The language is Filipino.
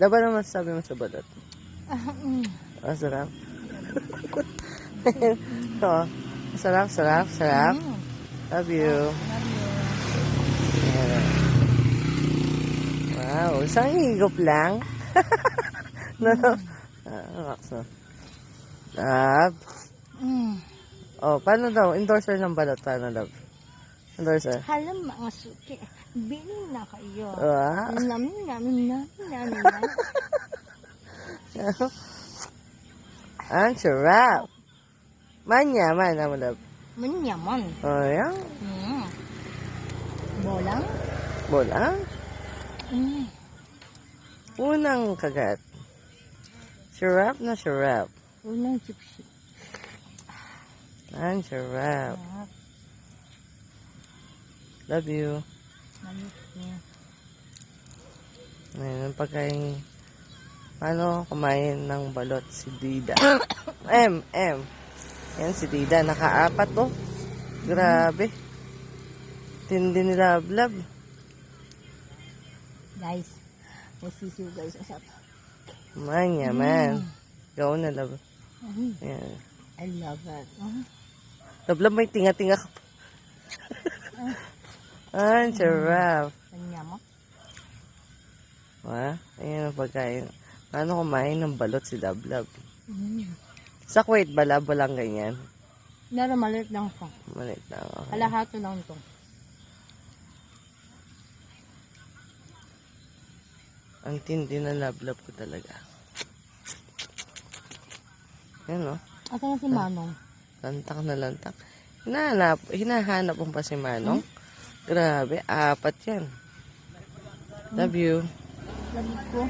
Dapat naman sabi mo sa balot. Sarap. Ito. Sarap, sarap, sarap. Love you. Ayan. Wow, isang higop lang. Relax. Love. Oh, paano daw? Endorser ng balot. Paano, love? Endorser. Halam mga suki. Bili na kayo. Wow. Namin. Ang sarap. Manyaman mo, love. Manyaman. Oh, yan. Bolang? Bolang. Unang kagat. Sarap na sarap. Unang chipsi. Ang sarap. Love you. Ngayon, pagkain, paano kumain ng balot si Dida? M. Yan si Dida, nakaapat oh. Grabe. Tindi ni Love. Guys, may sisiw guys. Asap. Man. Go na, Love. Yan. I love it. Love, may tinga-tinga ka pa. Ang sarap. Manyaman. Ayan ang pagkain. Paano kumain ng balot si Love? Sa Kuwait ba, Love, walang ganyan? Nara maliit lang ito. Maliit lang. Okay. Kalahato lang ito. Ang tindi na Love ko talaga. Yan, no? Asa na si Manong? Lantak na lantak. Hinahanap mo pa si Manong? Grabe, 4 yan. Love you. Love ko.